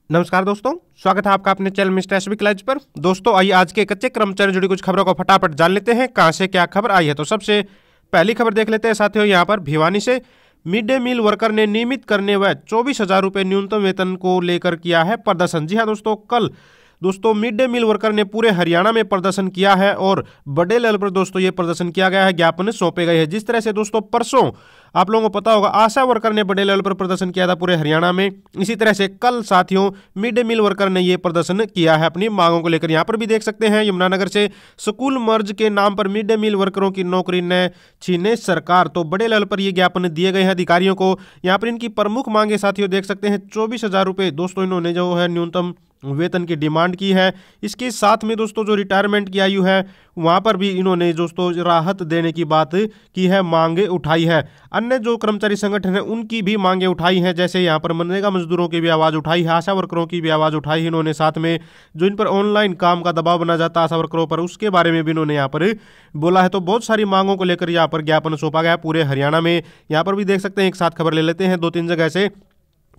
नमस्कार दोस्तों, स्वागत है आपका अपने चैनल मिस्टर एसबी क्लाइज पर। दोस्तों आइए आज के कच्चे कर्मचारी जुड़ी कुछ खबरों को फटाफट जान लेते हैं कहां से क्या खबर आई है। तो सबसे पहली खबर देख लेते हैं साथियों, यहां पर भिवानी से मिड डे मील वर्कर ने नियमित करने व 24,000 रुपये न्यूनतम वेतन को लेकर किया है प्रदर्शन। जी हाँ दोस्तों, कल मिड डे मील वर्कर ने पूरे हरियाणा में प्रदर्शन किया है और बड़े लेवल पर दोस्तों ये प्रदर्शन किया गया है, ज्ञापन सौंपे गए हैं। जिस तरह से दोस्तों परसों आप लोगों को पता होगा आशा वर्कर ने बड़े लेवल पर प्रदर्शन किया था पूरे हरियाणा में, इसी तरह से कल साथियों मिड डे मील वर्कर ने ये प्रदर्शन किया है अपनी मांगों को लेकर। यहाँ पर भी देख सकते हैं यमुनानगर से स्कूल मर्ज के नाम पर मिड डे मील वर्करों की नौकरी न छीने सरकार, तो बड़े लेवल पर ये ज्ञापन दिए गए हैं अधिकारियों को। यहाँ पर इनकी प्रमुख मांगे साथियों देख सकते हैं 24,000 रुपये दोस्तों इन्होंने जो है न्यूनतम वेतन की डिमांड की है। इसके साथ में दोस्तों जो रिटायरमेंट की आयु है वहां पर भी इन्होंने दोस्तों राहत देने की बात की है, मांगे उठाई है। अन्य जो कर्मचारी संगठन है उनकी भी मांगे उठाई हैं, जैसे यहाँ पर मनरेगा मजदूरों की भी आवाज़ उठाई है, आशा वर्करों की भी आवाज़ उठाई है इन्होंने। साथ में जो इन पर ऑनलाइन काम का दबाव बना जाता है आशा वर्करों पर, उसके बारे में भी इन्होंने यहाँ पर बोला है। तो बहुत सारी मांगों को लेकर यहाँ पर ज्ञापन सौंपा गया पूरे हरियाणा में। यहाँ पर भी देख सकते हैं, एक साथ खबर ले लेते हैं, 2-3 जगह से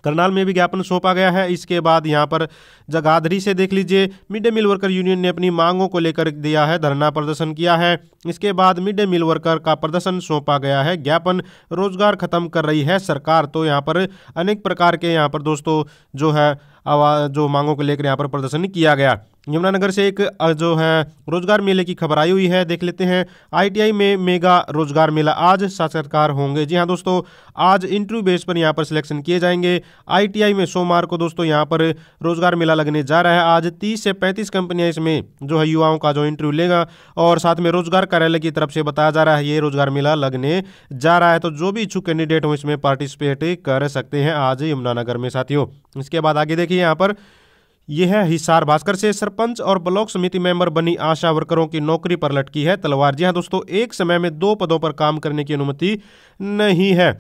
करनाल में भी ज्ञापन सौंपा गया है। इसके बाद यहाँ पर जगाधरी से देख लीजिए, mid day meal worker union ने अपनी मांगों को लेकर दिया है, धरना प्रदर्शन किया है। इसके बाद मिड डे मील वर्कर का प्रदर्शन सौंपा गया है ज्ञापन, रोजगार खत्म कर रही है सरकार। तो यहाँ पर अनेक प्रकार के यहाँ पर दोस्तों जो है आवाज जो मांगों को लेकर यहाँ पर प्रदर्शन किया गया। यमुनानगर से एक जो है रोजगार मेले की खबर आई हुई है, देख लेते हैं। आईटीआई में मेगा रोजगार मेला, आज साक्षात्कार होंगे। जी हाँ दोस्तों, आज इंटरव्यू बेस पर यहाँ पर सिलेक्शन किए जाएंगे। आईटीआई में सोमवार को दोस्तों यहाँ पर रोजगार मेला लगने जा रहा है। आज 30 से 35 कंपनियां इसमें जो है युवाओं का जो इंटरव्यू लेगा, और साथ में रोजगार कार्यालय की तरफ से बताया जा रहा है ये रोजगार मेला लगने जा रहा है। तो जो भी इच्छुक कैंडिडेट हो इसमें पार्टिसिपेट कर सकते हैं आज यमुनानगर में साथियों। इसके बाद आगे देखिए, यहाँ पर यह है हिसार भास्कर से सरपंच और ब्लॉक समिति मेंबर बनी आशा वर्करों की नौकरी पर लटकी है तलवार। जी हाँ दोस्तों, एक समय में 2 पदों पर काम करने की अनुमति नहीं है।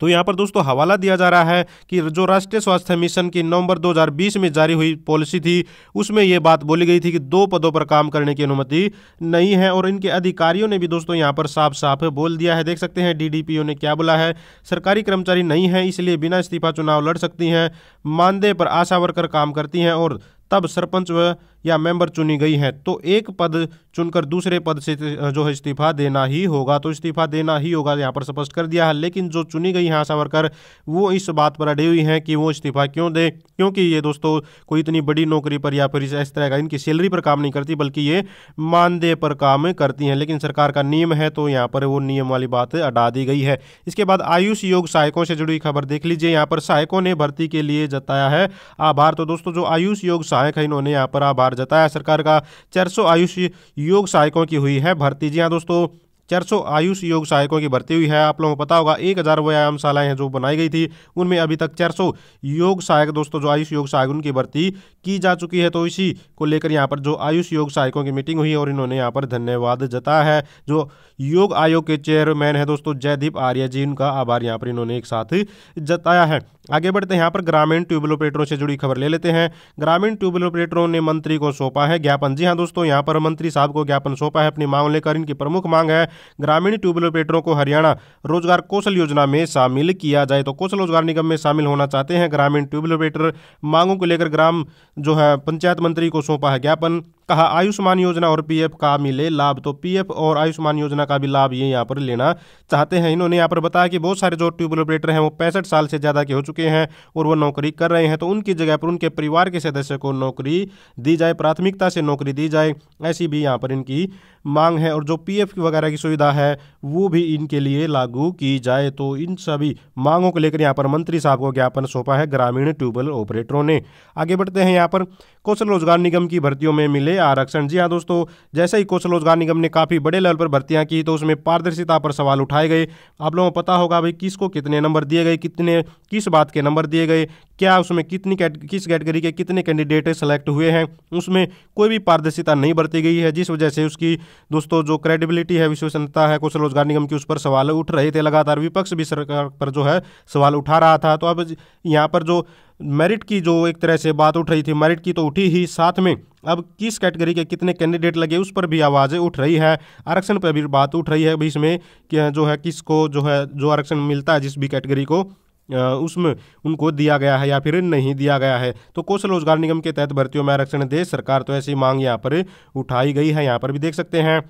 तो यहाँ पर दोस्तों हवाला दिया जा रहा है कि जो राष्ट्रीय स्वास्थ्य मिशन की नवंबर 2020 में जारी हुई पॉलिसी थी उसमें ये बात बोली गई थी कि 2 पदों पर काम करने की अनुमति नहीं है, और इनके अधिकारियों ने भी दोस्तों यहाँ पर साफ साफ बोल दिया है। देख सकते हैं डीडीपीओ ने क्या बोला है, सरकारी कर्मचारी नहीं है इसलिए बिना इस्तीफा चुनाव लड़ सकती हैं, मानदेय पर आशा वर्कर काम करती हैं और तब सरपंच या मेंबर चुनी गई है, तो एक पद चुनकर दूसरे पद से जो है इस्तीफा देना ही होगा। तो इस्तीफा देना ही होगा यहाँ पर स्पष्ट कर दिया है। लेकिन जो चुनी गई है आशा वर्कर वो इस बात पर अड़ी हुई हैं कि वो इस्तीफा क्यों दे, क्योंकि ये दोस्तों कोई इतनी बड़ी नौकरी पर या फिर इस तरह का इनकी सैलरी पर काम नहीं करती, बल्कि ये मानदेय पर काम करती हैं। लेकिन सरकार का नियम है तो यहाँ पर वो नियम वाली बात अड़ा दी गई है। इसके बाद आयुष योग सहायकों से जुड़ी खबर देख लीजिए, यहाँ पर सहायकों ने भर्ती के लिए जताया है आभार। तो दोस्तों जो आयुष योग सहायक है इन्होंने यहाँ पर आभार जताया सरकार का। 400 आयुष योग सहायकों की हुई है भर्ती। जी हाँ दोस्तों, 400 आयुष योग सहायकों की भर्ती हुई है। आप लोगों को पता होगा 1000 व्यायामशालाएं हैं जो बनाई गई थी, उनमें अभी तक 400 योग सहायक दोस्तों जो आयुष योग सहायक उनकी भर्ती की जा चुकी है। तो इसी को लेकर यहाँ पर जो आयुष योग सहायकों की मीटिंग हुई और इन्होंने यहाँ पर धन्यवाद जताया है। जो योग आयोग के चेयरमैन है दोस्तों जयदीप आर्य जी, उनका आभार यहाँ पर इन्होंने एक साथ जताया है। आगे बढ़ते हैं, यहाँ पर ग्रामीण ट्यूबवेल ऑपरेटरों से जुड़ी खबर ले लेते हैं। ग्रामीण ट्यूबवेल ऑपरेटरों ने मंत्री को सौंपा है ज्ञापन। जी हाँ दोस्तों, यहाँ पर मंत्री साहब को ज्ञापन सौंपा है अपनी मांग लेकर। इनकी प्रमुख मांग है ग्रामीण ट्यूबवेल ऑपरेटरों को हरियाणा रोजगार कौशल योजना में शामिल किया जाए। तो कौशल रोजगार निगम में शामिल होना चाहते हैं ग्रामीण ट्यूबवेल ऑपरेटर। मांगों को लेकर ग्राम जो है पंचायत मंत्री को सौंपा है ज्ञापन। कहा आयुष्मान योजना और पीएफ का मिले लाभ, तो पीएफ और आयुष्मान योजना का भी लाभ ये यहाँ पर लेना चाहते हैं। इन्होंने यहाँ पर बताया कि बहुत सारे जो ट्यूबवेल ऑपरेटर हैं वो 65 साल से ज़्यादा के हो चुके हैं और वो नौकरी कर रहे हैं, तो उनकी जगह पर उनके परिवार के सदस्य को नौकरी दी जाए, प्राथमिकता से नौकरी दी जाए, ऐसी भी यहाँ पर इनकी मांग है। और जो पीएफ वगैरह की सुविधा है वो भी इनके लिए लागू की जाए। तो इन सभी मांगों को लेकर यहाँ पर मंत्री साहब को ज्ञापन सौंपा है ग्रामीण ट्यूबवेल ऑपरेटरों ने। आगे बढ़ते हैं, यहाँ पर कौशल रोजगार निगम की भर्तियों में मिले आरक्षण। जी हाँ दोस्तों, जैसे ही कौशल रोजगार निगम ने काफ़ी बड़े लेवल पर भर्तियां की तो उसमें पारदर्शिता पर सवाल उठाए गए। आप लोगों को पता होगा भाई किसको कितने नंबर दिए गए, किस बात के नंबर दिए गए, क्या उसमें किस कैटेगरी के कितने कैंडिडेट सेलेक्ट हुए हैं, उसमें कोई भी पारदर्शिता नहीं बरती गई है, जिस वजह से उसकी दोस्तों जो क्रेडिबिलिटी है, विश्वसनीयता है कौशल रोजगार निगम की, उस पर सवाल उठ रहे थे। लगातार विपक्ष भी सरकार पर जो है सवाल उठा रहा था। तो अब यहाँ पर जो मेरिट की जो एक तरह से बात उठ रही थी, मेरिट की तो उठी ही, साथ में अब किस कैटेगरी के कितने कैंडिडेट लगे उस पर भी आवाज़ें उठ रही है, आरक्षण पर भी बात उठ रही है। अभी इसमें कि जो है किसको जो है जो आरक्षण मिलता है जिस भी कैटेगरी को, उसमें उनको दिया गया है या फिर नहीं दिया गया है। तो कौशल रोजगार निगम के तहत भर्तियों में आरक्षण दे सरकार, तो ऐसी मांग यहाँ पर उठाई गई है। यहाँ पर भी देख सकते हैं,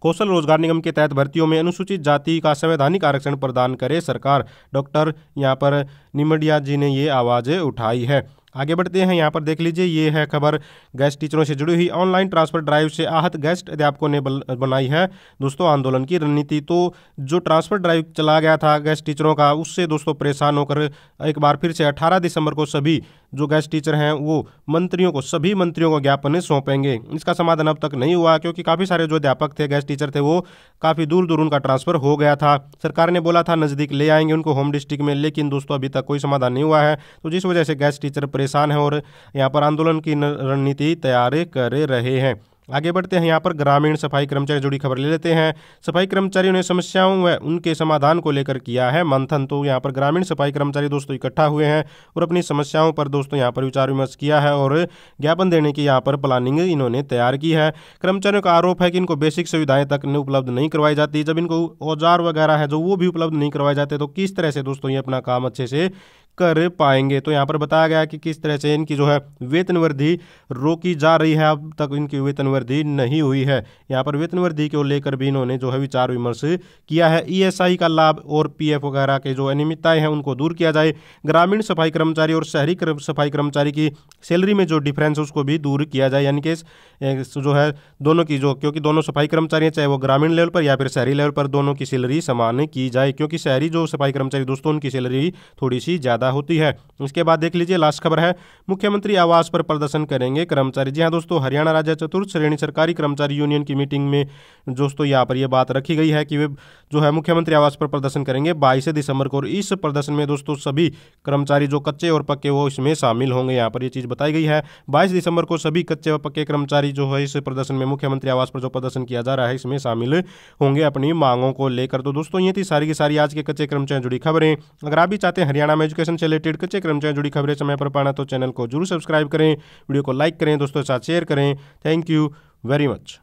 कौशल रोजगार निगम के तहत भर्तियों में अनुसूचित जाति का संवैधानिक आरक्षण प्रदान करे सरकार, डॉक्टर यहाँ पर निमडिया जी ने ये आवाज़ उठाई है। आगे बढ़ते हैं, यहाँ पर देख लीजिए, ये है खबर गेस्ट टीचरों से जुड़ी हुई। ऑनलाइन ट्रांसफर ड्राइव से आहत गेस्ट अध्यापकों ने बनाई है दोस्तों आंदोलन की रणनीति। तो जो ट्रांसफर ड्राइव चला गया था गेस्ट टीचरों का, उससे दोस्तों परेशान होकर एक बार फिर से 18 दिसंबर को सभी जो गेस्ट टीचर हैं वो सभी मंत्रियों को ज्ञापन सौंपेंगे। इसका समाधान अब तक नहीं हुआ, क्योंकि काफ़ी सारे जो अध्यापक थे, गेस्ट टीचर थे, वो काफ़ी दूर दूर उनका ट्रांसफर हो गया था। सरकार ने बोला था नज़दीक ले आएंगे उनको होम डिस्ट्रिक्ट में, लेकिन दोस्तों अभी तक कोई समाधान नहीं हुआ है। तो जिस वजह से गेस्ट टीचर परेशान हैं और यहाँ पर आंदोलन की रणनीति तैयार कर रहे हैं। आगे बढ़ते हैं, यहाँ पर ग्रामीण सफाई कर्मचारी जुड़ी खबर ले लेते हैं। सफाई कर्मचारियों ने समस्याओं व उनके समाधान को लेकर किया है मंथन। तो यहाँ पर ग्रामीण सफाई कर्मचारी दोस्तों इकट्ठा हुए हैं और अपनी समस्याओं पर दोस्तों यहाँ पर विचार विमर्श किया है और ज्ञापन देने की यहाँ पर प्लानिंग इन्होंने तैयार की है। कर्मचारियों का आरोप है कि इनको बेसिक सुविधाएं तक उपलब्ध नहीं करवाई जाती। जब इनको औजार वगैरह है जो वो भी उपलब्ध नहीं करवाए जाते, तो किस तरह से दोस्तों ये अपना काम अच्छे से कर पाएंगे। तो यहाँ पर बताया गया कि किस तरह से इनकी जो है वेतन वृद्धि रोकी जा रही है, अब तक इनकी वेतन वृद्धि नहीं हुई है। यहाँ पर वेतन वृद्धि को लेकर भी इन्होंने जो है विचार विमर्श किया है। ईएसआई का लाभ और पीएफ वगैरह के जो अनियमितताएं हैं उनको दूर किया जाए। ग्रामीण सफाई कर्मचारी और शहरी सफाई कर्मचारी की सैलरी में जो डिफरेंस है उसको भी दूर किया जाए, यानी कि जो है दोनों की जो, क्योंकि दोनों सफाई कर्मचारी हैं, चाहे वो ग्रामीण लेवल पर या फिर शहरी लेवल पर, दोनों की सैलरी समान की जाए, क्योंकि शहरी जो सफाई कर्मचारी दोस्तों उनकी सैलरी थोड़ी सी ज़्यादा होती है। उसके बाद देख लीजिए लास्ट खबर है, मुख्यमंत्री आवास पर प्रदर्शन करेंगे कर्मचारी। जी हाँ दोस्तों, हरियाणा राज्य चतुर्थ श्रेणी सरकारी कर्मचारी यूनियन की मीटिंग में दोस्तों यहाँ पर यह बात रखी गई है कि वे जो है मुख्यमंत्री आवास पर प्रदर्शन करेंगे 22 दिसंबर को। और इस प्रदर्शन में दोस्तों सभी कर्मचारी जो कच्चे और पक्के वो इसमें शामिल होंगे। यहाँ पर ये चीज़ बताई गई है 22 दिसंबर को सभी कच्चे व पक्के कर्मचारी जो है इस प्रदर्शन में मुख्यमंत्री आवास पर जो प्रदर्शन किया जा रहा है इसमें शामिल होंगे अपनी मांगों को लेकर। तो दोस्तों ये थी सारी की सारी आज के कच्चे कर्मचारी जुड़ी खबरें। अगर आप भी चाहते हैं हरियाणा में एजुकेशन से रिलेटेड कच्चे कर्मचारी जुड़ी खबरें समय पर पाना, तो चैनल को जरूर सब्सक्राइब करें, वीडियो को लाइक करें, दोस्तों के साथ शेयर करें। Thank you very much.